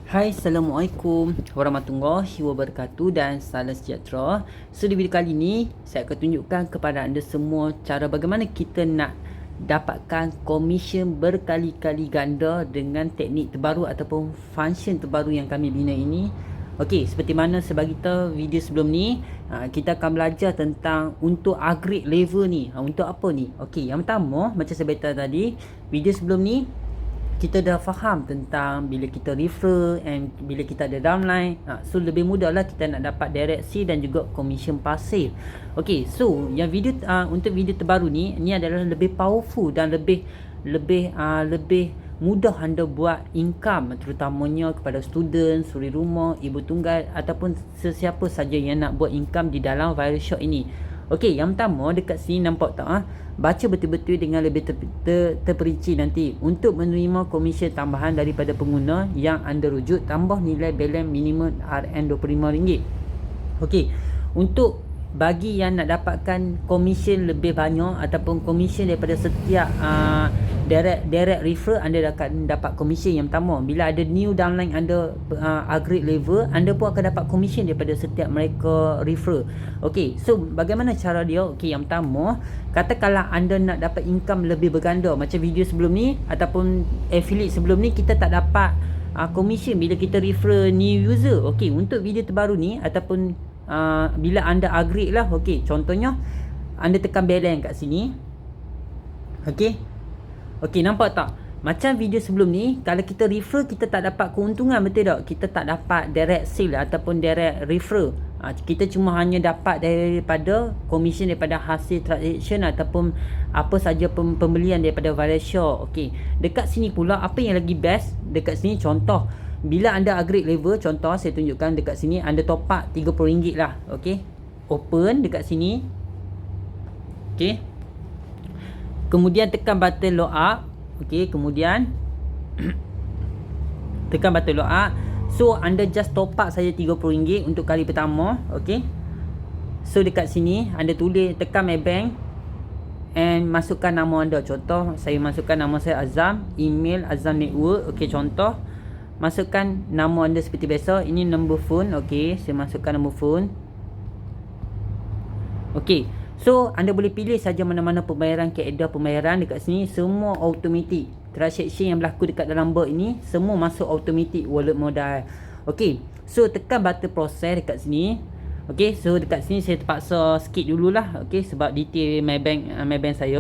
Hai, Assalamualaikum warahmatullahi wabarakatuh dan salam sejahtera. So, di video kali ini, saya akan tunjukkan kepada anda semua cara bagaimana kita nak dapatkan komisen berkali-kali ganda dengan teknik terbaru ataupun function terbaru yang kami bina ini. Okey, seperti mana saya bagi tahu video sebelum ni, kita akan belajar tentang untuk upgrade level ni. Untuk apa ni? Okey, yang pertama, macam saya beritahu tadi, video sebelum ni kita dah faham tentang bila kita refer and bila kita ada downline. So lebih mudah lah kita nak dapat direksi dan juga commission pasif. Okay, so yang video untuk video terbaru ni adalah lebih powerful dan lebih mudah anda buat income, terutamanya kepada student, suri rumah, ibu tunggal ataupun sesiapa saja yang nak buat income di dalam viral shop ini. Okey, yang pertama dekat sini nampak tak baca betul-betul dengan lebih terperinci nanti. Untuk menerima komisen tambahan daripada pengguna yang anda rujuk, tambah nilai balance minimum RM25. Okey, untuk bagi yang nak dapatkan komisen lebih banyak ataupun komisen daripada setiap direct refer, anda akan dapat komisen yang pertama. Bila ada new downline anda upgrade level, anda pun akan dapat komisen daripada setiap mereka refer. Okey, so bagaimana cara dia? Okey, yang pertama, katakanlah anda nak dapat income lebih berganda macam video sebelum ni ataupun affiliate sebelum ni, kita tak dapat komisen bila kita refer new user. Okey, untuk video terbaru ni ataupun bila anda upgrade lah, okey, contohnya anda tekan balance kat sini. Okey, nampak tak? Macam video sebelum ni, kalau kita refer kita tak dapat keuntungan, betul tak? Kita tak dapat direct sale ataupun direct refer. Kita cuma hanya dapat daripada komisen daripada hasil transaction ataupun apa saja pembelian daripada viral shop. Okey, dekat sini pula apa yang lagi best? Dekat sini contoh, bila anda upgrade level, contoh saya tunjukkan dekat sini, anda top up RM30 lah. Okey, open dekat sini. Okey, kemudian tekan button log up. Okey, kemudian tekan button log up. So anda just top up saja RM30 untuk kali pertama. Okey, so dekat sini anda tulis, tekan my bank and masukkan nama anda. Contoh saya masukkan nama saya Azam, email Azam Network. Okey, contoh masukkan nama anda seperti biasa. Ini nombor phone. Okey, saya masukkan nombor phone. Okey, so anda boleh pilih saja mana-mana pembayaran, kaedah pembayaran. Dekat sini semua automatic. Transaction yang berlaku dekat dalam bot ini semua masuk automatic wallet modal. Okey, so tekan button proses dekat sini. Okey, so dekat sini saya terpaksa skip dululah. Okey, sebab detail my bank saya.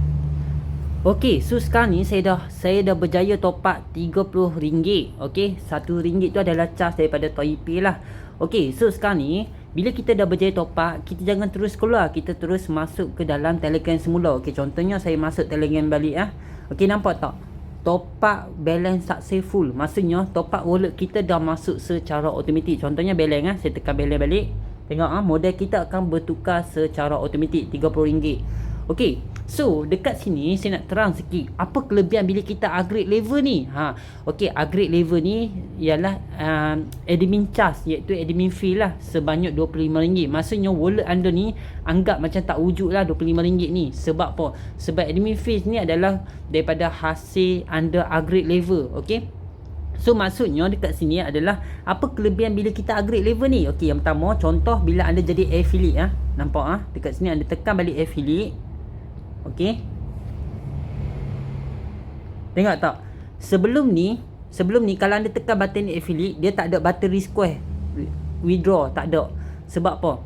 Okey, so sekarang ni saya dah berjaya top up RM30. Okey, RM1 tu adalah charge daripada Toypay lah. Okey, so sekarang ni bila kita dah berjaya top up, kita jangan terus keluar, kita terus masuk ke dalam Telegram semula. Okey, contohnya saya masuk Telegram balik . Okey, nampak tak? Top up balance successful. Maksudnya top up wallet kita dah masuk secara automatik. Contohnya balance saya tekan balance balik. Tengok modal kita akan bertukar secara automatik RM30. Okey, so dekat sini saya nak terang sikit apa kelebihan bila kita upgrade level ni. Okey, upgrade level ni ialah admin charge, iaitu admin fee lah, sebanyak RM25. Maksudnya wallet anda ni anggap macam tak wujud lah RM25 ni. Sebab apa? Sebab admin fee ni adalah daripada hasil anda upgrade level. Okey, so maksudnya dekat sini adalah apa kelebihan bila kita upgrade level ni. Okey, yang pertama, contoh bila anda jadi affiliate nampak dekat sini anda tekan balik affiliate. Okey, tengok tak? Sebelum ni kalau anda tekan button affiliate, dia tak ada button request withdraw, tak ada. Sebab apa?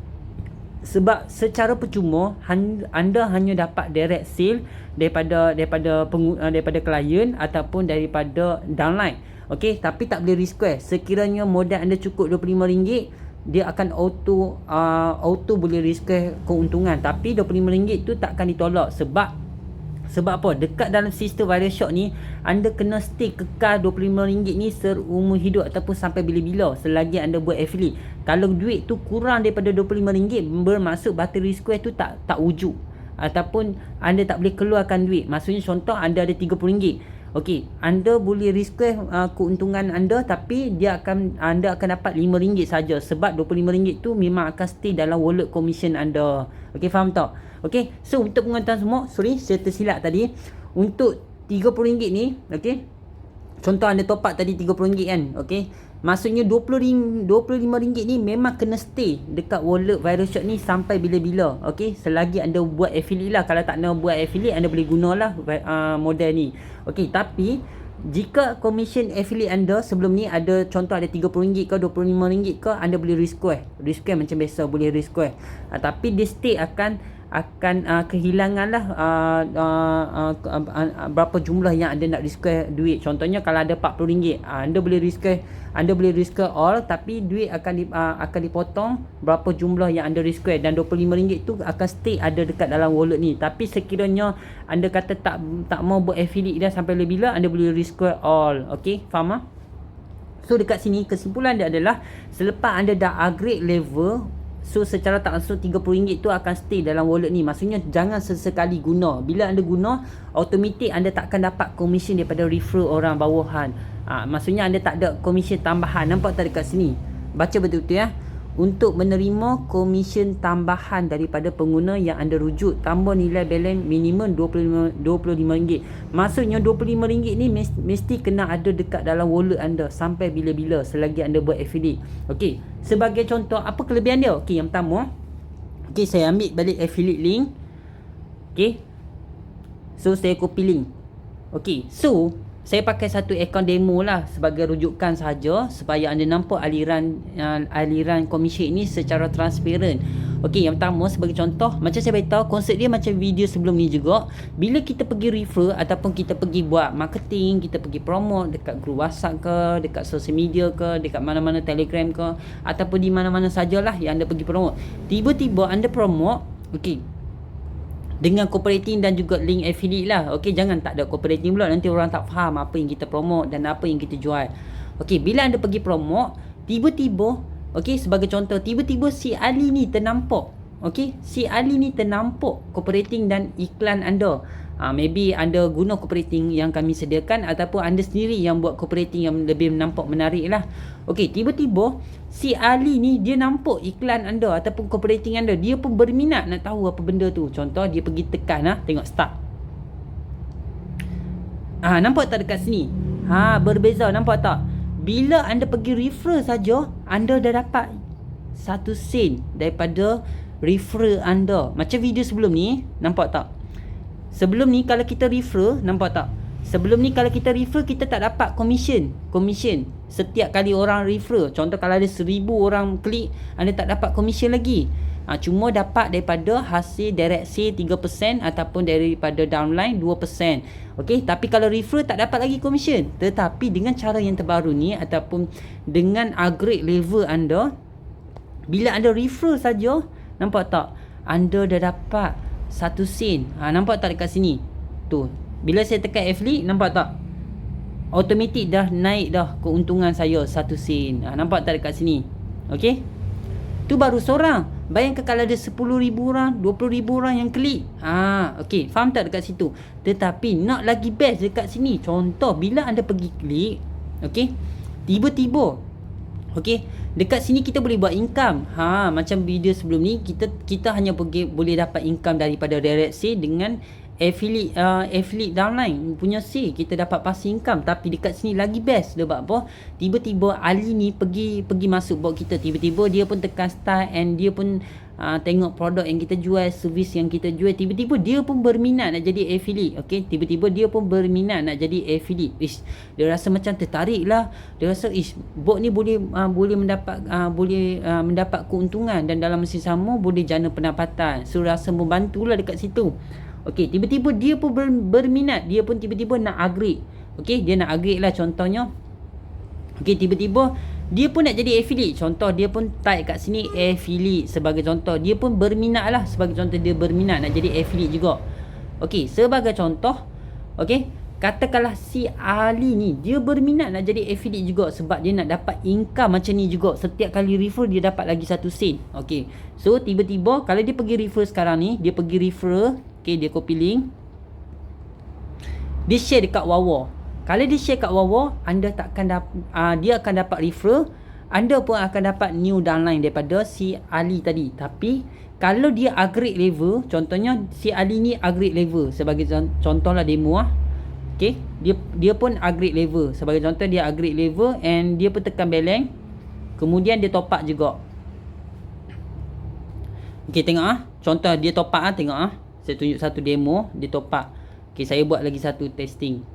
Sebab secara percuma anda hanya dapat direct sale daripada klien ataupun daripada downline. Okey, tapi tak boleh request. Sekiranya modal anda cukup RM25, dia akan auto boleh request keuntungan, tapi RM25 tu tak akan ditolak. Sebab apa? Dekat dalam sistem viral shop ni, anda kena stay kekal RM25 ni seumur hidup ataupun sampai bila-bila selagi anda buat affiliate. Kalau duit tu kurang daripada RM25, bermaksud button request tu tak wujud ataupun anda tak boleh keluarkan duit. Maksudnya contoh anda ada RM30. Okey, anda boleh request keuntungan anda, tapi anda akan dapat RM5 saja, sebab RM25 tu memang akan stay dalam wallet commission anda. Okey, faham tak? Okey, so untuk pengetahuan semua, sorry saya tersilap tadi. Untuk RM30 ni, okey, Contoh anda top up tadi RM30 kan. Okay, maksudnya RM25 ni memang kena stay dekat wallet Virushot ni sampai bila-bila. Okay, selagi anda buat affiliate lah. Kalau tak nak buat affiliate, anda boleh gunalah model ni. Okay, tapi jika commission affiliate anda sebelum ni ada, contoh ada RM30 ke RM25 ke, anda boleh request macam biasa, boleh request. Tapi dia stay akan kehilangan lah berapa jumlah yang anda nak request duit. Contohnya kalau ada RM40, anda boleh request all, tapi duit akan dipotong berapa jumlah yang anda request, dan RM25 tu akan stay ada dekat dalam wallet ni. Tapi sekiranya anda kata tak mau buat affiliate dah sampai bila, anda boleh request all. Okay, faham ah? So dekat sini kesimpulan dia adalah, selepas anda dah upgrade level, so secara tak langsung RM30 tu akan stay dalam wallet ni. Maksudnya jangan sesekali guna. Bila anda guna, automatik anda tak akan dapat komisen daripada refer orang bawahan. Maksudnya anda tak ada komisen tambahan. Nampak tak dekat sini? Baca betul-betul ya. Untuk menerima komisen tambahan daripada pengguna yang anda rujuk, tambah nilai balance minimum RM25. Maksudnya RM25 ni mesti kena ada dekat dalam wallet anda sampai bila-bila selagi anda buat affiliate. Okey, sebagai contoh, apa kelebihan dia? Okey, yang pertama, okey, saya ambil balik affiliate link. Okey, so saya copy link. Okey, so saya pakai satu akaun demo lah sebagai rujukan saja, supaya anda nampak aliran komisen ini secara transparent. Okey, yang pertama sebagai contoh, macam saya beritahu, konsep dia macam video sebelum ni juga. Bila kita pergi refer ataupun kita pergi buat marketing, kita pergi promote dekat grup WhatsApp ke, dekat social media ke, dekat mana-mana Telegram ke, ataupun di mana-mana sajalah yang anda pergi promote, tiba-tiba anda promote, okey, dengan cooperating dan juga link affiliate lah. Okey, jangan tak ada cooperating pula, nanti orang tak faham apa yang kita promote dan apa yang kita jual. Okey, bila anda pergi promote, tiba-tiba, okey, sebagai contoh, tiba-tiba si Ali ni ternampak. Okey, si Ali ni ternampak cooperating dan iklan anda. Maybe anda guna cooperating yang kami sediakan, ataupun anda sendiri yang buat cooperating yang lebih nampak menarik lah. Okey, tiba-tiba si Ali ni dia nampak iklan anda ataupun cooperating anda, dia pun berminat nak tahu apa benda tu. Contoh, dia pergi tekan tengok start. Nampak tak dekat sini? Berbeza, nampak tak? Bila anda pergi refer saja, anda dah dapat 1 sen daripada refer anda. Macam video sebelum ni, nampak tak? Sebelum ni kalau kita refer, nampak tak? Sebelum ni kalau kita refer, kita tak dapat komisen setiap kali orang refer. Contoh, kalau ada 1000 orang klik, anda tak dapat komisen lagi. Cuma dapat daripada hasil direct sale 3% ataupun daripada downline 2%. Okey, tapi kalau refer tak dapat lagi komisen. Tetapi dengan cara yang terbaru ni, ataupun dengan upgrade level anda, bila anda refer saja, nampak tak? Anda dah dapat 1 sen. Nampak tak dekat sini? Tu. Bila saya tekan affiliate, nampak tak? Automatik dah naik dah keuntungan saya 1 sen. Nampak tak dekat sini? Okey? Tu baru seorang. Bayangkan kalau ada 10,000 orang, 20,000 orang yang klik. Okey, faham tak dekat situ? Tetapi nak lagi best dekat sini. Contoh, bila anda pergi klik, okey, tiba-tiba, okey, dekat sini kita boleh buat income. Macam video sebelum ni, kita hanya boleh dapat income daripada direct sale dengan affiliate downline punya sale, kita dapat passive income. Tapi dekat sini lagi best. Sebab apa? Tiba-tiba Ali ni pergi masuk bot kita, tiba-tiba dia pun tekan start, and dia pun tengok produk yang kita jual, servis yang kita jual, tiba-tiba dia pun berminat nak jadi affiliate. Okey, tiba-tiba dia pun berminat nak jadi affiliate. Dia rasa macam tertarik lah. Dia rasa bot ni boleh mendapat keuntungan, dan dalam masa sama boleh jana pendapatan. So rasa membantulah dekat situ. Okey, tiba-tiba dia pun berminat, dia pun tiba-tiba nak upgrade. Okey, dia nak upgrade lah contohnya. Okey, tiba-tiba dia pun nak jadi affiliate. Contoh, dia pun type kat sini affiliate sebagai contoh. Dia pun berminat lah, sebagai contoh dia berminat nak jadi affiliate juga. Okey, sebagai contoh, okey, katakanlah si Ali ni dia berminat nak jadi affiliate juga, sebab dia nak dapat income macam ni juga. Setiap kali refer dia dapat lagi 1 sen. Okey, so tiba-tiba kalau dia pergi refer sekarang ni, dia pergi refer, okey, dia copy link, dia share dekat Wawa. Kalau dia share kat Wawa, anda takkan dia akan dapat refer, anda pun akan dapat new downline daripada si Ali tadi. Tapi kalau dia upgrade level, contohnya si Ali ni upgrade level, sebagai contohlah demo Okay, dia pun upgrade level. Sebagai contoh, dia upgrade level and dia pun tekan balance. Kemudian dia top up juga. Okay, tengok contoh dia top up tengok saya tunjuk satu demo, dia top up. Okay, saya buat lagi satu testing.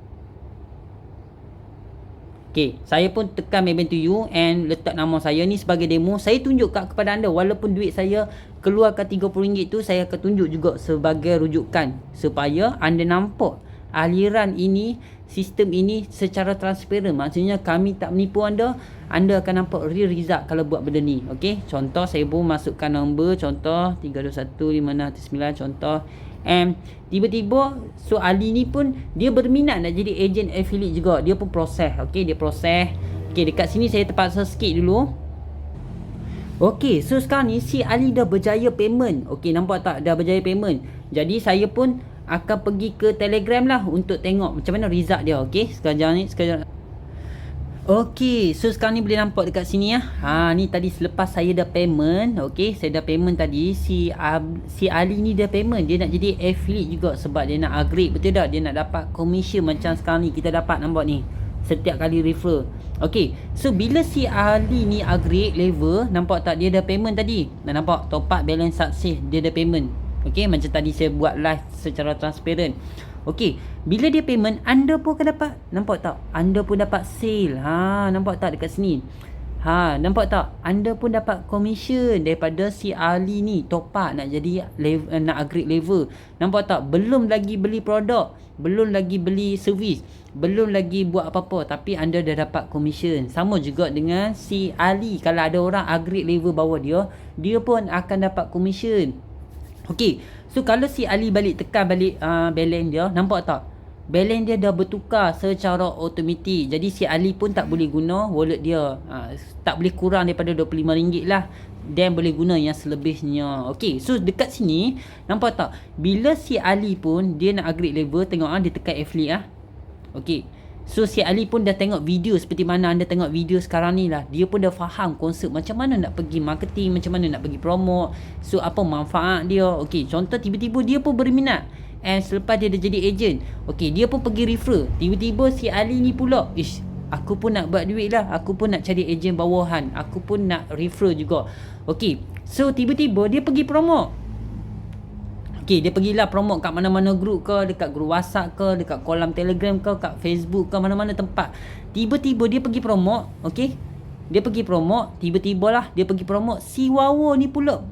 Okay, saya pun tekan Maybank to you and letak nama saya ni sebagai demo. Saya tunjuk kepada anda, walaupun duit saya keluarkan RM30 tu, saya akan tunjuk juga sebagai rujukan supaya anda nampak aliran ini, sistem ini secara transparan. Maksudnya kami tak menipu anda. Anda akan nampak real result kalau buat benda ni. Okey, contoh saya pun masukkan nombor, contoh 321509 contoh. And tiba-tiba so Ali ni pun dia berminat nak jadi agent affiliate juga. Dia pun proses. Okey, dia proses. Okey, dekat sini saya terpaksa skip dulu. Okey, so sekarang ni si Ali dah berjaya payment. Okey, nampak tak? Dah berjaya payment. Jadi saya pun akan pergi ke Telegram lah untuk tengok macam mana result dia. Okey, sekejap. Okey, so sekarang ni boleh nampak dekat sini ni tadi selepas saya dah payment. Okey, saya dah payment tadi. Si Ali ni dah payment. Dia nak jadi affiliate juga sebab dia nak upgrade, betul tak? Dia nak dapat commission macam sekarang ni kita dapat, nampak ni, setiap kali refer. Okey, so bila si Ali ni upgrade level, nampak tak dia dah payment tadi? Nampak top up balance success, dia dah payment. Okey, macam tadi saya buat live secara transparent. Okey, bila dia payment, anda pun akan dapat, nampak tak? Anda pun dapat sale. Nampak tak dekat sini? Nampak tak? Anda pun dapat commission daripada si Ali ni top up nak jadi nak upgrade level. Nampak tak? Belum lagi beli produk, belum lagi beli servis, belum lagi buat apa-apa, tapi anda dah dapat commission. Sama juga dengan si Ali, kalau ada orang upgrade level bawah dia, dia pun akan dapat commission. Okey, so kalau si Ali tekan balik balance dia, nampak tak? Balance dia dah bertukar secara automatik. Jadi si Ali pun tak boleh guna wallet dia. Tak boleh kurang daripada RM25 lah. Dan boleh guna yang selebihnya. Okey, so dekat sini, nampak tak? Bila si Ali pun dia nak upgrade level, tengok dia tekan affiliate Okey. So si Ali pun dah tengok video seperti mana anda tengok video sekarang ni lah. Dia pun dah faham konsep macam mana nak pergi marketing, macam mana nak pergi promote. So apa manfaat dia. Okey, contoh tiba-tiba dia pun berminat. And selepas dia dah jadi agent, okey, dia pun pergi refer. Tiba-tiba si Ali ni pula, aku pun nak buat duit lah. Aku pun nak cari agent bawahan. Aku pun nak refer juga. Okey, so tiba-tiba dia pergi promote. Okey, dia pergilah promote kat mana-mana group ke, dekat group WhatsApp ke, dekat kolam Telegram ke, kat Facebook ke, mana-mana tempat. Tiba-tiba dia pergi promote, okey? Dia pergi promote, tiba-tibalah dia pergi promote. Si Wawo ni pula,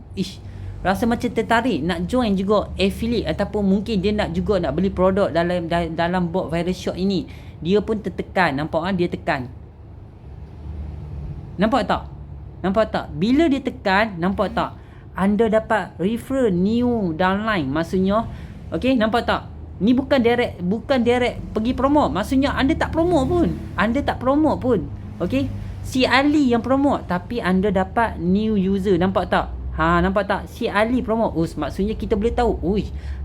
rasa macam tertarik nak join juga affiliate, ataupun mungkin dia nak juga nak beli produk dalam bot viral shop ini. Dia pun tertekan, nampak dia tekan. Nampak tak? Nampak tak? Bila dia tekan, nampak tak? Anda dapat refer new downline. Maksudnya, okey, nampak tak? Ni bukan direct pergi promote. Maksudnya anda tak promote pun. Okey? Si Ali yang promote, tapi anda dapat new user. Nampak tak? Nampak tak? Si Ali promote. Maksudnya kita boleh tahu,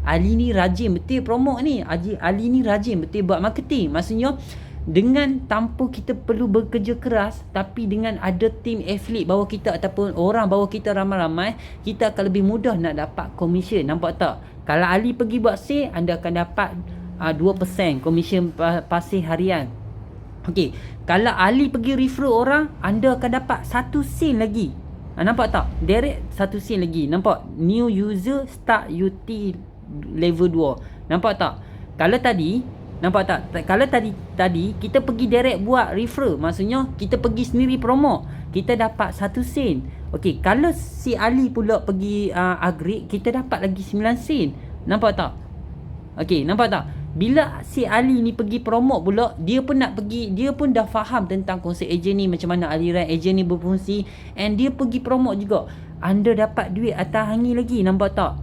Ali ni rajin betul promote ni. Ali ni rajin betul buat marketing. Maksudnya dengan tanpa kita perlu bekerja keras, tapi dengan ada tim affiliate bawah kita ataupun orang bawah kita ramai-ramai, kita akan lebih mudah nak dapat commission. Nampak tak? Kalau Ali pergi buat sale, anda akan dapat 2% commission pasih harian. Okey, kalau Ali pergi refer orang, anda akan dapat 1 sen lagi. Nampak tak? Direct 1 sen lagi. Nampak? New user start UT level 2. Nampak tak? Kalau tadi, nampak tak? Kalau tadi kita pergi direct buat refer, maksudnya kita pergi sendiri promo, kita dapat 1 sen. Okey, kalau si Ali pula pergi upgrade, kita dapat lagi 9 sen. Nampak tak? Okey, nampak tak? Bila si Ali ni pergi promote pula, dia pun nak pergi, dia pun dah faham tentang konsep ejen ni, macam mana aliran ejen ni berfungsi, and dia pergi promote juga. Anda dapat duit atas angin lagi, nampak tak?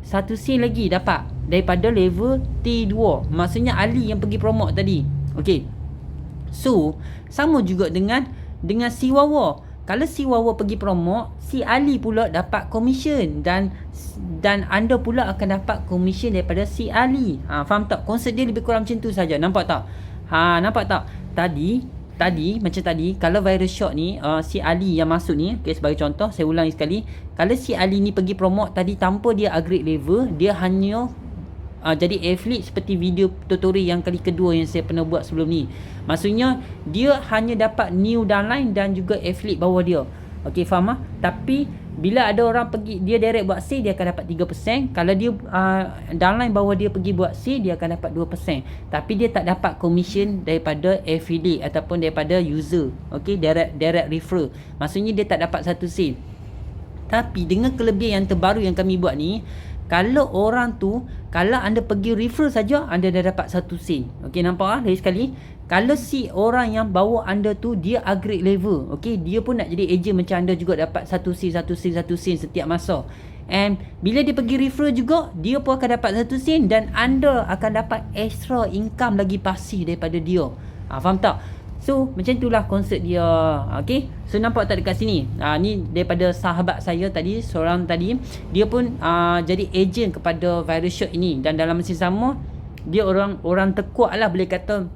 1 sen lagi dapat daripada level T2. Maksudnya Ali yang pergi promote tadi. Okey. So, sama juga dengan si Wawa. Kalau si Wawa pergi promote, si Ali pula dapat commission dan anda pula akan dapat commission daripada si Ali. Faham tak? Konsep dia lebih kurang macam tu saja. Nampak tak? Nampak tak? Tadi macam tadi, kalau viral shot ni si Ali yang masuk ni, okay, sebagai contoh saya ulangi sekali, kalau si Ali ni pergi promote tadi tanpa dia upgrade level, dia hanya jadi affiliate seperti video tutorial yang kali kedua yang saya pernah buat sebelum ni. Maksudnya dia hanya dapat new downline dan juga affiliate bawah dia. Okey, faham ah? Tapi bila ada orang pergi dia direct buat sale, dia akan dapat 3%. Kalau dia downline bawah dia pergi buat sale, dia akan dapat 2%. Tapi dia tak dapat commission daripada affiliate ataupun daripada user. Okey, direct referral. Maksudnya dia tak dapat satu sen. Tapi dengan kelebihan yang terbaru yang kami buat ni, kalau orang tu, kalau anda pergi refer saja, anda dah dapat 1 sen. Okey, nampak ah? Lagi sekali, kalau si orang yang bawa anda tu dia upgrade level, okey, dia pun nak jadi agent macam anda juga, dapat 1 sen, 1 sen, 1 sen setiap masa. And bila dia pergi refer juga, dia pun akan dapat 1 sen dan anda akan dapat extra income lagi pasif daripada dia. Faham tak? So macam itulah konsep dia. Okay, so nampak tak dekat sini, ni daripada sahabat saya tadi, seorang tadi, dia pun jadi agent kepada Virus Shop ini. Dan dalam masa sama, dia orang terkuat lah, boleh kata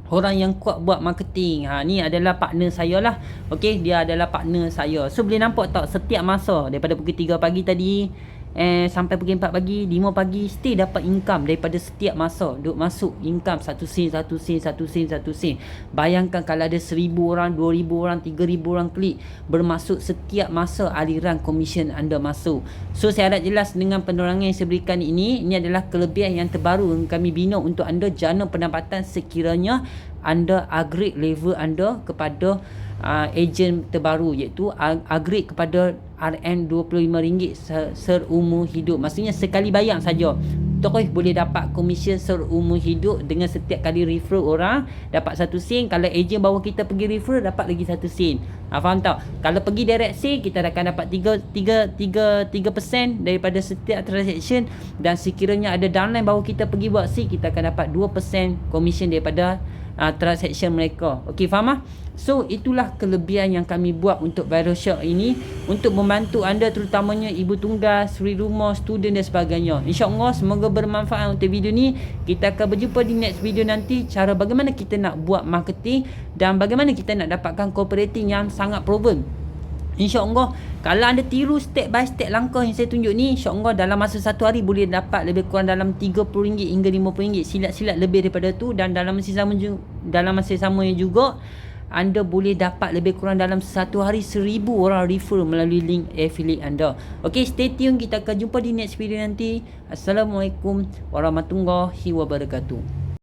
orang yang kuat buat marketing. Ni adalah partner saya lah. Okay, dia adalah partner saya. So boleh nampak tak, setiap masa daripada pukul 3 pagi tadi sampai pukul 4 pagi, 5 pagi, stay dapat income daripada setiap masa. Duk masuk income 1 sen, 1 sen, 1 sen, 1 sen. Bayangkan kalau ada 1000 orang, 2000 orang, 3000 orang klik bermasuk setiap masa aliran komisen anda masuk. So saya harap jelas dengan penerangan yang saya berikan ini. Ini adalah kelebihan yang terbaru yang kami bina untuk anda, jana pendapatan sekiranya anda upgrade level anda kepada ejen terbaru, iaitu upgrade kepada RM25 seumur hidup. Maksudnya sekali bayar saja terus boleh dapat komisen seumur hidup dengan setiap kali refer orang dapat 1 sen. Kalau ejen bawa kita pergi refer, dapat lagi 1 sen. Faham tak? Kalau pergi direct sale, kita akan dapat 3% daripada setiap transaction. Dan sekiranya ada downline bawa kita pergi buat sale, kita akan dapat 2% komisen daripada transaction mereka. Okey, faham ah? So itulah kelebihan yang kami buat untuk Virus Shop ini, untuk membantu anda terutamanya ibu tunggal, suri rumah, student dan sebagainya. InsyaAllah semoga bermanfaat untuk video ni. Kita akan berjumpa di next video nanti, cara bagaimana kita nak buat marketing dan bagaimana kita nak dapatkan cooperating yang sangat proven. InsyaAllah kalau anda tiru step by step langkah yang saya tunjuk ni, InsyaAllah dalam masa 1 hari boleh dapat lebih kurang dalam RM30 hingga RM50. Silat-silat lebih daripada tu. Dan dalam masa sama juga anda boleh dapat lebih kurang dalam 1 hari 1000 orang refer melalui link affiliate anda. Okay, stay tune. Kita akan jumpa di next video nanti. Assalamualaikum warahmatullahi wabarakatuh.